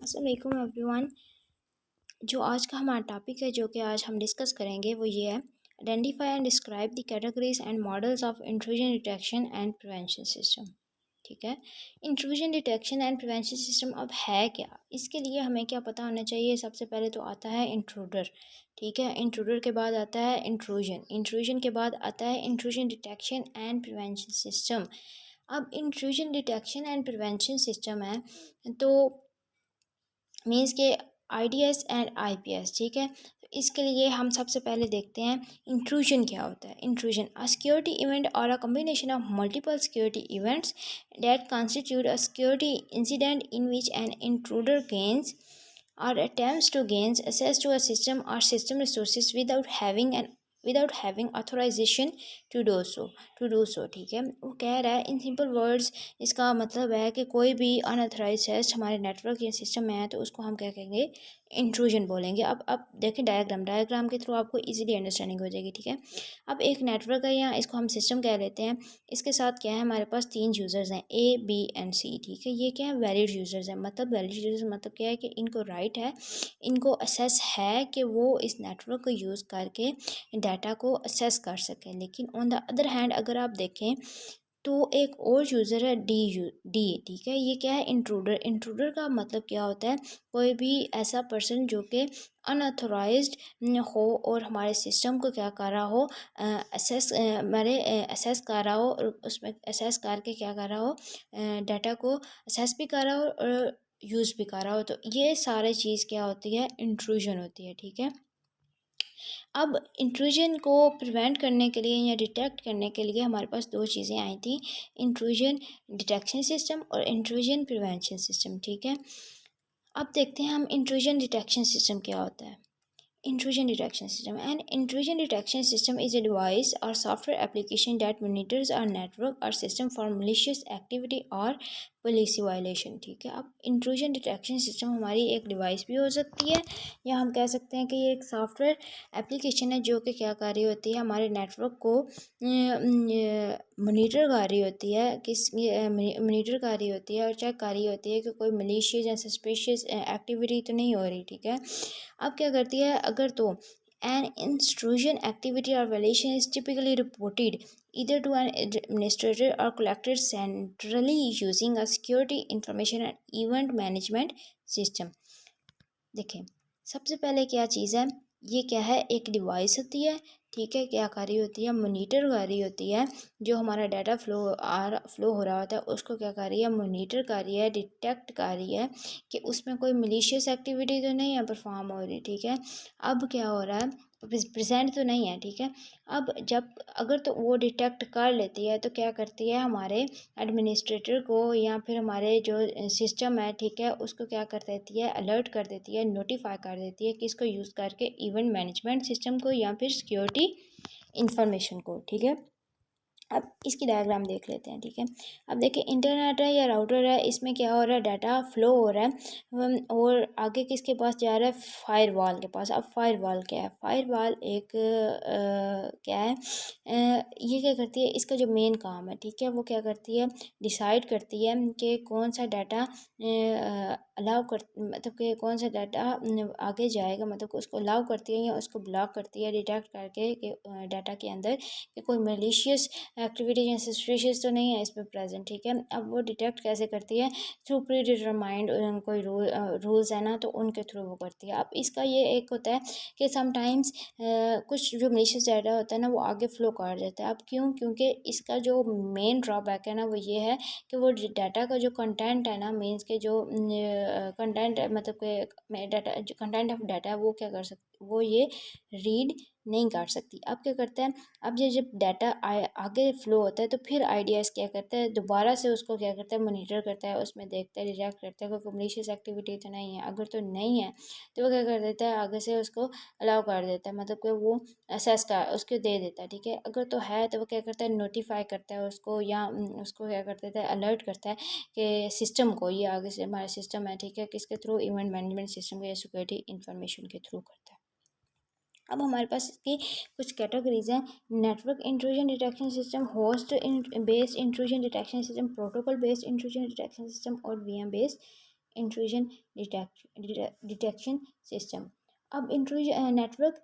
अस्सलाम वालेकुम एवरीवन। जो आज का हमारा टॉपिक है जो कि आज हम डिस्कस करेंगे वो ये है, identify and describe the categories and models of intrusion detection and prevention system. ठीक है, intrusion detection and prevention system अब है क्या, इसके लिए हमें क्या पता होना चाहिए। सबसे पहले तो आता है इंट्रूडर। ठीक है, इंट्रूडर के बाद आता है इंट्रूजन, इंट्रूजन के बाद आता है intrusion detection and prevention system. अब intrusion detection and prevention system है तो मीन्स के आईडीएस एंड आईपीएस। ठीक है, तो इसके लिए हम सबसे पहले देखते हैं इंट्रूजन क्या होता है। इंट्रूजन अ सिक्योरिटी इवेंट और a combination of multiple security events that constitute a security incident in which N intruder gains or attempts to gain access to a system or system resources without having authorization to do so। ठीक है, वो कह रहा है in simple words, इसका मतलब है कि कोई भी अनऑथराइज हमारे नेटवर्क या सिस्टम में है तो उसको हम क्या कहेंगे, इंट्रूजन बोलेंगे। अब देखें डायग्राम के थ्रू आपको इजीली अंडरस्टैंडिंग हो जाएगी। ठीक है, अब एक नेटवर्क है या इसको हम सिस्टम कह लेते हैं। इसके साथ क्या है, हमारे पास 3 यूज़र्स हैं, ए बी एंड सी। ठीक है, ये क्या है, वैलिड यूज़र्स हैं। मतलब वैलिड यूज़र्स मतलब क्या है कि इनको राइट है, इनको असेस है कि वो इस नेटवर्क को यूज़ करके डाटा को असेस कर सकें। लेकिन ऑन द अदर हैंड अगर आप देखें तो एक और यूज़र है डी। ठीक है, ये क्या है, इंट्रूडर का मतलब क्या होता है, कोई भी ऐसा पर्सन जो कि अनऑथोराइज्ड हो और हमारे सिस्टम को क्या कर रहा हो, असेस कर रहा हो, और उसमें असेस करके क्या कर रहा हो, डाटा को असेस भी कर रहा हो और यूज़ भी कर रहा हो। तो ये सारी चीज़ क्या होती है, इंट्रूजन होती है। ठीक है, अब इंट्रूजन को प्रिवेंट करने के लिए या डिटेक्ट करने के लिए हमारे पास 2 चीज़ें आई थी, इंट्रूजन डिटेक्शन सिस्टम और इंट्रूजन प्रिवेंशन सिस्टम। ठीक है, अब देखते हैं हम इंट्रूजन डिटेक्शन सिस्टम क्या होता है। Intrusion detection system. An intrusion detection system is a device or software application that monitors our network or system for malicious activity or policy violation. ठीक है, अब इंट्रूजन डिटेक्शन सिस्टम हमारी एक device भी हो सकती है या हम कह सकते हैं कि ये एक सॉफ्टवेयर एप्लीकेशन है जो कि क्या कर रही होती है, हमारे नेटवर्क को मोनीटर कर रही होती है, मोनीटर कर रही होती है और चेक कर रही होती है कि कोई मलिशियस या सस्पिशियस एक्टिविटी तो नहीं हो रही। ठीक है, अब क्या करती है, अगर तो an intrusion activity or violation is typically reported either to an administrator or collected centrally using a security information and event management system। देखें, सबसे पहले क्या चीज़ है, ये क्या है, एक डिवाइस होती है। ठीक है, क्या कर रही होती है, मोनीटर कर रही होती है, जो हमारा डाटा फ्लो हो रहा होता है उसको क्या कर रही है, मोनीटर कर रही है, डिटेक्ट कर रही है कि उसमें कोई मलिशियस एक्टिविटी तो नहीं है परफॉर्म हो रही। ठीक है, अब क्या हो रहा है, प्रेजेंट तो नहीं है। ठीक है, अब जब अगर तो वो डिटेक्ट कर लेती है तो क्या करती है, हमारे एडमिनिस्ट्रेटर को या फिर हमारे जो सिस्टम है, ठीक है, उसको क्या कर देती है, अलर्ट कर देती है, नोटिफाई कर देती है किसको यूज़ करके, इवेंट मैनेजमेंट सिस्टम को या फिर सिक्योरिटी इंफॉर्मेशन को। ठीक है, अब इसकी डायग्राम देख लेते हैं। ठीक है, अब देखिए इंटरनेट है या राउटर है, इसमें क्या हो रहा है, डाटा फ्लो हो रहा है और आगे किसके पास जा रहा है, फायरवॉल के पास। अब फायरवॉल क्या है, फायरवॉल एक क्या है, ये क्या करती है, इसका जो मेन काम है, ठीक है, वो क्या करती है, डिसाइड करती है कि कौन सा डाटा अलाउ कर, मतलब कि कौन सा डाटा आगे जाएगा, मतलब कि उसको अलाउ करती है या उसको ब्लॉक करती है, डिटेक्ट करके कि डाटा के अंदर कि कोई मलिशियस एक्टिविटी या सस्पिशियस तो नहीं है इसमें प्रेजेंट। ठीक है, अब वो डिटेक्ट कैसे करती है, थ्रू प्री डिटरमाइंड कोई रूल्स है ना, तो उनके थ्रू वो करती है। अब इसका ये एक होता है कि समटाइम्स कुछ जो मलिशियस डाटा होता है ना वो आगे फ्लो कर जाता है। अब क्यों, क्योंकि इसका जो मेन ड्रॉबैक है ना वो ये है कि वो डाटा का जो कंटेंट है ना, मीन्स के जो कंटेंट मतलब के डाटा जो कंटेंट ऑफ डाटा है वो क्या कर सकते, वो ये रीड नहीं कर सकती। अब क्या करता है, अब ये जब डाटा आगे फ्लो होता है तो फिर आईडीएस क्या करता है, दोबारा से उसको क्या करता है, मॉनिटर करता है, उसमें देखता है, डिटेक्ट करता है कोई मलिशियस एक्टिविटी तो नहीं है। अगर तो नहीं है तो वो क्या कर देता है, आगे से उसको अलाउ कर देता है, मतलब कि वो असेस का उसको दे देता है। ठीक है, अगर तो है तो वो क्या करता है, नोटिफाई करता है उसको, या उसको क्या कर देता है, अलर्ट करता है कि सिस्टम को, ये आगे से हमारा सिस्टम है, ठीक है, किसके थ्रू, इवेंट मैनेजमेंट सिस्टम के या सिक्योरिटी इंफॉर्मेशन के थ्रू करता है। अब हमारे पास इसकी कुछ कैटेगरीज हैं, network intrusion detection system, host based intrusion detection system, protocol based intrusion detection system और VM based intrusion detection system. अब intrusion network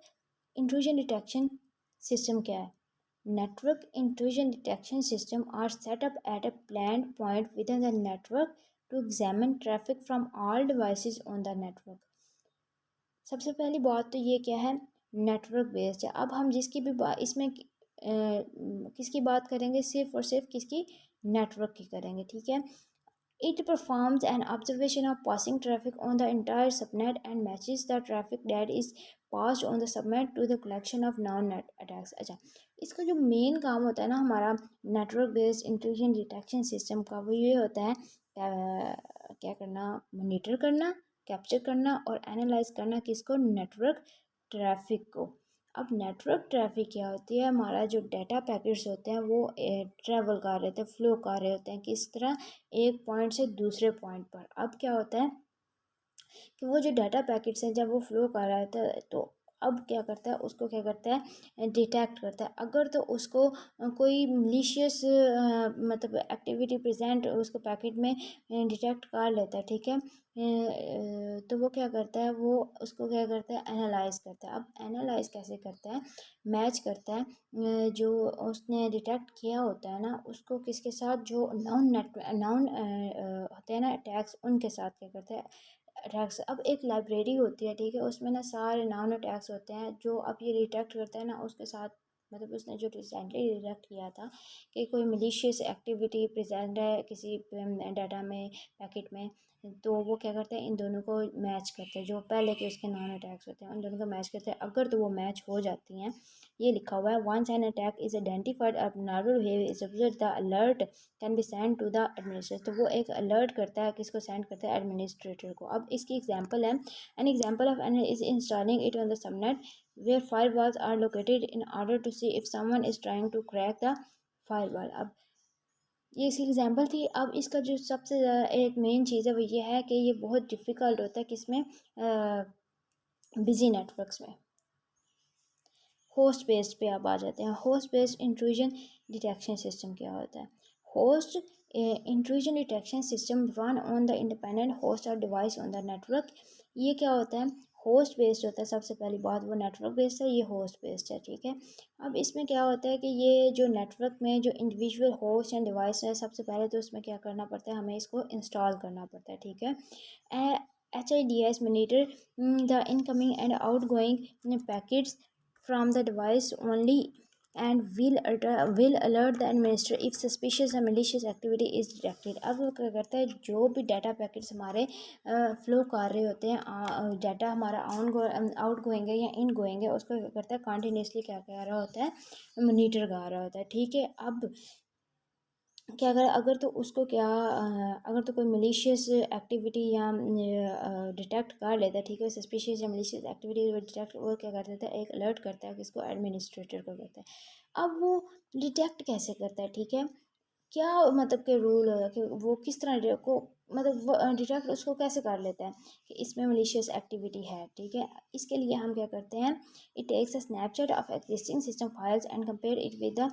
intrusion detection system क्या है? Network intrusion detection system are set up at a planned point within the network to examine traffic from all devices on the network. सबसे पहली बात तो ये क्या है, नेटवर्क बेस्ड है। अब हम जिसकी भी बात इसमें किसकी बात करेंगे, सिर्फ और सिर्फ किसकी, नेटवर्क की करेंगे, ठीक है। It performs an observation of passing traffic on the entire subnet and matches the traffic that is passed on the subnet to the collection of non-net attacks। अच्छा, इसका जो मेन काम होता है ना हमारा network based intrusion detection system का, वो ये होता है क्या करना, मॉनिटर करना, कैप्चर करना और एनालाइज करना किसको, नेटवर्क ट्रैफिक को। अब नेटवर्क ट्रैफिक क्या होती है, हमारा जो डाटा पैकेट्स होते हैं वो ट्रैवल कर रहे थे, फ्लो कर रहे होते हैं, किस तरह, एक पॉइंट से दूसरे पॉइंट पर। अब क्या होता है कि वो जो डाटा पैकेट्स हैं जब वो फ्लो कर रहा होता है तो अब क्या करता है, उसको क्या करता है, डिटेक्ट करता है। अगर तो उसको कोई मलिशियस मतलब एक्टिविटी प्रेजेंट उसको पैकेट में डिटेक्ट कर लेता है, ठीक है, तो वो क्या करता है, वो उसको क्या करता है, एनालाइज करता है। अब एनालाइज कैसे करता है, मैच करता है जो उसने डिटेक्ट किया होता है ना उसको किसके साथ, जो नाउन होते हैं ना अटैक्स, उनके साथ क्या करता है, अटैक्स। अब एक लाइब्रेरी होती है, ठीक है, उसमें ना सारे नाउन अटैक्स होते हैं जो अब ये डिटेक्ट करता है ना उसके साथ, मतलब उसने जो रिसेंटली डिटेक्ट किया था कि कोई मलिशियस एक्टिविटी प्रेजेंट है किसी डाटा में, पैकेट में, तो वो क्या करते हैं, इन दोनों को मैच करते हैं, जो पहले के उसके नॉन अटैक्स होते हैं उन दोनों को मैच करते हैं। अगर तो वो मैच हो जाती हैं, ये लिखा हुआ है, once an attack is identified abnormal behavior is observed the alert can be send to the administrator. तो वो एक अलर्ट करता है, किसको सेंड करता है, एडमिनिस्ट्रेटर को। अब इसकी एग्जांपल है, an example of an is installing it on the subnet where firewalls are located in order to see if someone is trying to crack the firewall। अब ये इसकी एग्जांपल थी। अब इसका जो सबसे एक मेन चीज़ है वो ये है कि ये बहुत डिफ़िकल्ट होता है किसमें, बिजी नेटवर्क्स में। होस्ट बेस्ड पे आप आ जाते हैं। Host based intrusion detection system क्या होता है, host intrusion detection system run on the independent host और डिवाइस ऑन द नेटवर्क। ये क्या होता है, होस्ट बेस्ड होता है। सबसे पहली बात, वो नेटवर्क बेस्ड है, ये होस्ट बेस्ड है, ठीक है। अब इसमें क्या होता है कि ये जो नेटवर्क में जो इंडिविजुअल होस्ट एंड डिवाइस है, सबसे पहले तो उसमें क्या करना पड़ता है, हमें इसको इंस्टॉल करना पड़ता है, ठीक है। HIDS monitor the incoming and outgoing packets from the device only and will alert the administrator if suspicious or malicious activity is detected। अब वो क्या करता है, जो भी डाटा पैकेट्स हमारे फ्लो कर रहे होते हैं, डाटा हमारा आउट गोइंग है या इन गोइंग है, उसको क्या करता है, कॉन्टीन्यूसली क्या कर रहा होता है, मोनीटर कर रहा होता है, ठीक है। अब क्या अगर अगर तो उसको क्या अगर तो कोई मलिशियस एक्टिविटी या डिटेक्ट कर लेता है, ठीक है, सस्पिशियस या मलिशियस एक्टिविटी डिटेक्ट, वो क्या कर देता है, एक अलर्ट करता है, किसको, एडमिनिस्ट्रेटर को करता है। अब वो डिटेक्ट कैसे करता है, ठीक है, क्या मतलब के रूल है कि वो किस तरह को मतलब डिटेक्ट उसको कैसे कर लेता है कि इसमें मलिशियस एक्टिविटी है, ठीक है। इसके लिए हम क्या करते हैं, it takes a snapshot of existing system files and compare it with the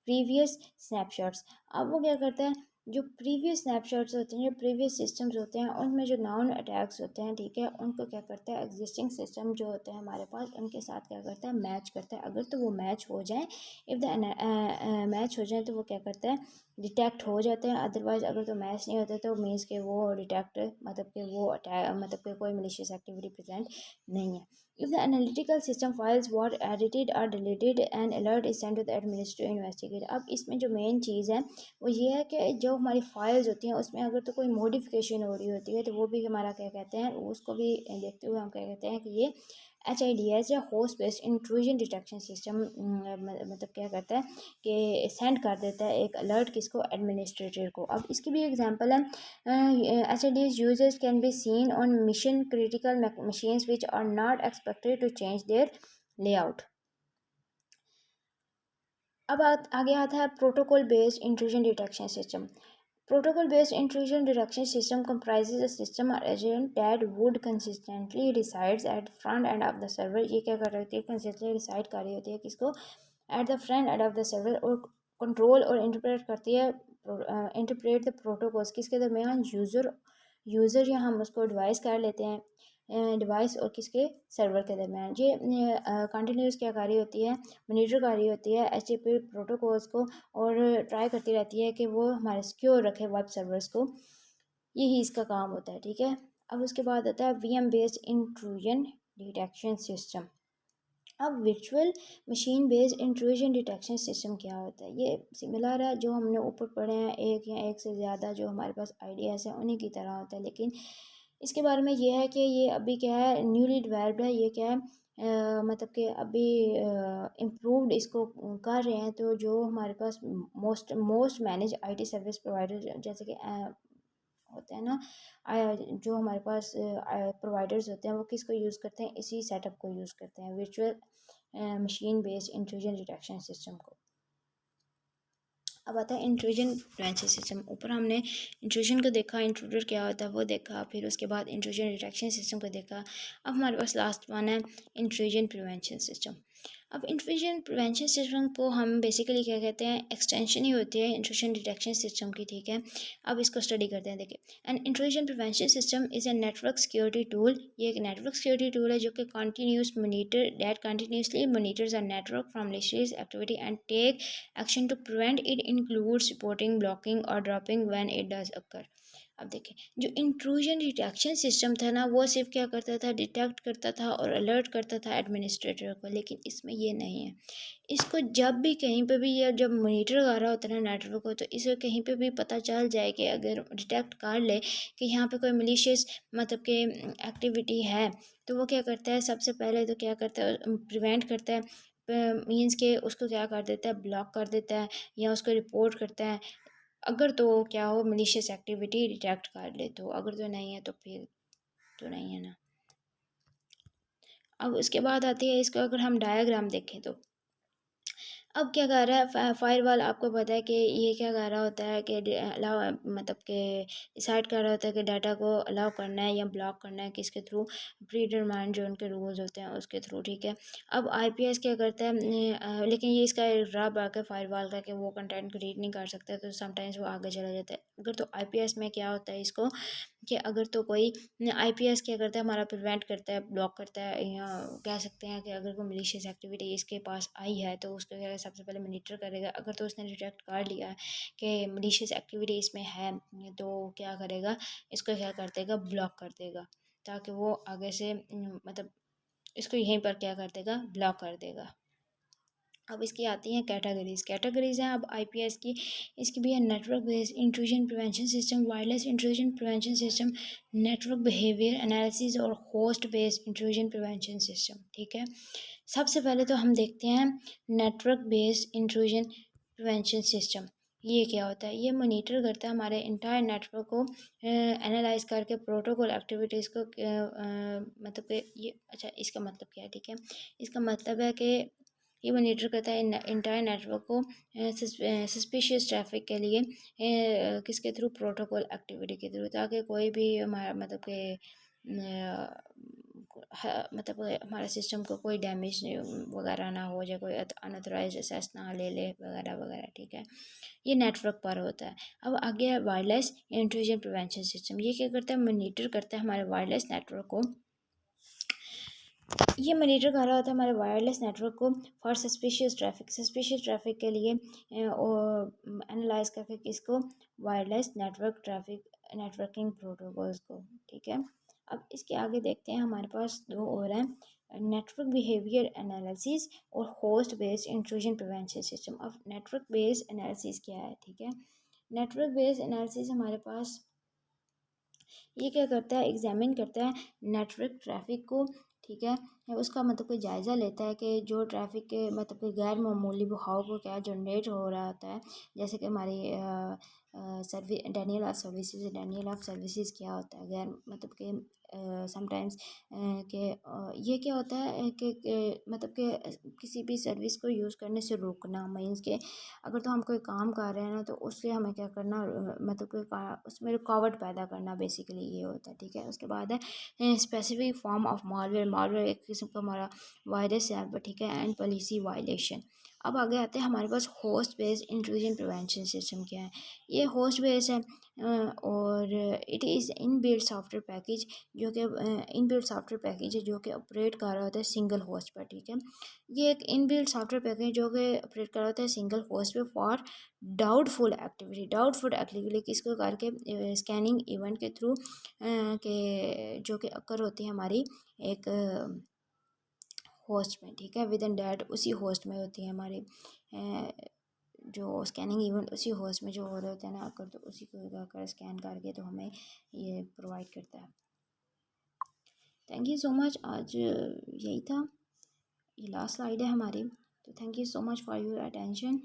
previous snapshots. अब वो क्या करता है, जो प्रीवियस स्नैपशॉट्स होते हैं, जो प्रीवियस सिस्टम्स होते हैं, उनमें जो नाउन अटैक्स होते हैं, ठीक है, उनको क्या करता है, एग्जिस्टिंग सिस्टम जो होते हैं हमारे पास, उनके साथ क्या करता है, मैच करता है। अगर तो वो मैच हो जाए, इफ़ द मैच हो जाए तो वो क्या करता है, डिटेक्ट हो जाते हैं। अदरवाइज अगर तो मैच नहीं होते तो मीन्स के वो डिटेक्ट मतलब कि वो अटैक मतलब कि कोई मलिशियस एक्टिविटी प्रेजेंट नहीं है। If the analytical system files were edited or deleted, an alert is sent to the administrator to investigate। अब इसमें जो मेन चीज़ है वो ये है कि जो हमारी फाइल्स होती हैं उसमें अगर तो कोई मॉडिफिकेशन हो रही होती है तो वो भी हमारा क्या कहते हैं, उसको भी देखते हुए हम क्या कहते हैं कि ये HIDS या host based intrusion detection system मतलब क्या करता है कि सेंड कर देता है एक अलर्ट, किसको, एडमिनिस्ट्रेटर को। अब इसकी भी एग्जांपल है, HIDS users can be seen on mission critical machines which are not expected to change their layout. अब आगे आता है protocol based intrusion detection system. Protocol based intrusion detection system comprises a system or agent that would consistently resides at front end of the server। ये क्या कर रही होती है, consistently reside कर रही होती है, किसको, at the front end of the server, और कंट्रोल और इंटरप्रेट करती है, इंटरप्रेट द प्रोटोकॉल्स किसके दरमियान, यूज़र या हम उसको डिवाइस कर लेते हैं डिवाइस और किसके सर्वर के दरमियान। ये कंटिन्यूस क्या कर रही होती है, मॉनिटर कर रही होती है HTTP प्रोटोकॉल्स को और ट्राई करती रहती है कि वो हमारे सिक्योर रखे वेब सर्वर्स को। यही इसका काम होता है, ठीक है। अब उसके बाद आता है VM based intrusion detection system. अब virtual machine based intrusion detection system क्या होता है? ये सिमिलर है जो हमने ऊपर पढ़े हैं, एक या एक से ज़्यादा जो हमारे पास आइडियाज़ हैं उन्हीं की तरह होता है, लेकिन इसके बारे में ये है कि ये अभी क्या है, न्यूली डेवलप्ड है। ये क्या है मतलब कि अभी इम्प्रूव्ड इसको कर रहे हैं। तो जो हमारे पास most manage IT service provider जैसे कि होते हैं ना, जो हमारे पास प्रोवाइडर्स होते हैं वो किसको यूज़ करते हैं, इसी सेटअप को यूज़ करते हैं, virtual machine based intrusion detection system को। अब आता है इंट्रूजन प्रिवेंशन सिस्टम। ऊपर हमने इंट्रूजन को देखा, इंट्रूडर क्या होता है वो देखा, फिर उसके बाद इंट्रूजन डिटेक्शन सिस्टम को देखा। अब हमारे पास लास्ट वन है इंट्रूजन प्रिवेंशन सिस्टम। अब इंट्रूजन प्रिवेंशन सिस्टम को हम बेसिकली क्या कहते हैं, एक्सटेंशन ही होती है इंट्रूजन डिटेक्शन सिस्टम की, ठीक है। अब इसको स्टडी करते हैं। देखिए, an intrusion prevention system is a network security tool. ये एक नेटवर्क सिक्योरिटी टूल है जो कि continuously monitors a network from malicious activity and take action to prevent it, includes reporting, blocking और dropping when it does occur. अब देखें, जो intrusion detection system था ना, वो सिर्फ क्या करता था, डिटेक्ट करता था और अलर्ट करता था एडमिनिस्ट्रेटर को, लेकिन इसमें ये नहीं है। इसको जब भी कहीं पे भी या जब मॉनिटर कर रहा होता है ना नेटवर्क को, तो इसे कहीं पे भी पता चल जाए कि अगर डिटेक्ट कर ले कि यहाँ पे कोई मलिशियस मतलब कि एक्टिविटी है, तो वो क्या करता है, सबसे पहले तो क्या करता है, प्रिवेंट करता है, मीन्स के उसको क्या कर देता है, ब्लॉक कर देता है या उसको रिपोर्ट करता है। अगर तो क्या हो, मलिशियस एक्टिविटी डिटेक्ट कर ले तो, अगर तो नहीं है तो फिर तो नहीं है ना। अब उसके बाद आती है, इसको अगर हम डायग्राम देखें तो अब क्या कर रहा है फायरवॉल, आपको पता है कि ये क्या कर रहा होता है कि अलाउ मतलब कि डिसाइड कर रहा होता है कि डाटा को अलाउ करना है या ब्लॉक करना है, किसके थ्रू, प्री डिटरमाइंड जो उनके रूल्स होते हैं उसके थ्रू, ठीक है। अब IPS क्या करता है, लेकिन ये इसका ड्रॉबैक है फायरवॉल का कि वो कंटेंट को रीड नहीं कर सकता, तो समटाइम्स वो आगे चला जाता है। अगर तो IPS में क्या होता है इसको, कि अगर तो कोई IPS क्या करता है, हमारा प्रिवेंट करता है, ब्लॉक करता है, या कह सकते हैं कि अगर कोई मलिशियस एक्टिविटी इसके पास आई है तो उसको क्या है, सबसे पहले मॉनिटर करेगा। अगर तो उसने डिटेक्ट कर लिया है कि मलिशियस एक्टिविटी इसमें है, तो क्या करेगा, इसको क्या कर देगा, ब्लॉक कर देगा, ताकि वो आगे से मतलब इसको यहीं पर क्या कर देगा, ब्लॉक कर देगा। अब इसकी आती हैं कैटेगरीज हैं अब IPS की। इसकी भी है network based intrusion prevention system, wireless intrusion prevention system, network behaviour analysis और host based intrusion prevention system, ठीक है। सबसे पहले तो हम देखते हैं network based intrusion prevention system. ये क्या होता है, ये मॉनिटर करता है हमारे इंटायर नेटवर्क को, एनालाइज करके प्रोटोकॉल एक्टिविटीज़ को मतलब कि ये, अच्छा इसका मतलब क्या है, ठीक है। इसका मतलब है कि ये मॉनिटर करता है इंटायर नेटवर्क को सस्पिशियस ट्रैफिक के लिए, किसके थ्रू, प्रोटोकॉल एक्टिविटी के थ्रू, ताकि कोई भी हमारा मतलब कि मतलब हमारे सिस्टम को कोई डैमेज वगैरह ना हो जाए, कोई अनऑथराइज एक्सेस ना ले ले वगैरह वगैरह, ठीक है। ये नेटवर्क पर होता है। अब आगे है वायरलेस इंट्रूजन प्रिवेंशन सिस्टम। ये क्या करता है, मॉनिटर करता है हमारे वायरलेस नेटवर्क को। ये मॉनिटर कर रहा होता है हमारे वायरलेस नेटवर्क को फॉर सस्पिशियस ट्रैफिक के लिए, एनालाइज करके किसको, वायरलेस नेटवर्किंग प्रोटोकॉल्स को, ठीक है। अब इसके आगे देखते हैं, हमारे पास दो और हैं, नेटवर्क बिहेवियर एनालिसिस और host based intrusion prevention system. अब नेटवर्क बेस्ड एनालिसिस क्या है, ठीक है। नेटवर्क बेस्ड एनालिसिस हमारे पास ये क्या करता है, एग्जामिन करता है नेटवर्क ट्रैफिक को, ठीक है। उसका मतलब कोई जायज़ा लेता है कि जो ट्रैफिक के मतलब कि गैर मामूली बहाव को क्या जनरेट हो रहा होता है, जैसे कि हमारी डेनियल ऑफ सर्विसेज क्या होता है, गैर मतलब कि समटाइम्स कि ये क्या होता है कि मतलब कि किसी भी सर्विस को यूज़ करने से रोकना, मीन्स के अगर तो हम कोई काम कर रहे हैं ना, तो उससे हमें क्या करना, मतलब कि उसमें रुकावट पैदा करना, बेसिकली ये होता है, ठीक है। उसके बाद है स्पेसिफिक फॉर्म ऑफ मालवेयर एक किस्म का हमारा वायरस है, ठीक है, एंड पॉलिसी वायलेशन। अब आगे आते हैं हमारे पास host based intrusion prevention system क्या है। ये होस्ट बेस्ड है और it is in built software package जो कि इन बिल्ट सॉफ्टवेयर पैकेज है जो कि ऑपरेट कर रहा होता है सिंगल होस्ट पर, ठीक है। ये एक इन बिल्ट सॉफ्टवेयर पैकेज जो कि ऑपरेट कर रहा होता है सिंगल होस्ट पे फॉर डाउटफुल एक्टिविटी किसको करके स्कैनिंग इवेंट के थ्रू के जो कि अकर होती है हमारी एक होस्ट में, ठीक है। विद इन डैट उसी होस्ट में होती है हमारी जो स्कैनिंग इवेंट उसी होस्ट में जो हो रहे होते हैं ना अगर, तो उसी को अगर स्कैन करके तो हमें ये प्रोवाइड करता है। Thank you so much. आज यही था, ये लास्ट स्लाइड है हमारी। तो thank you so much for your attention.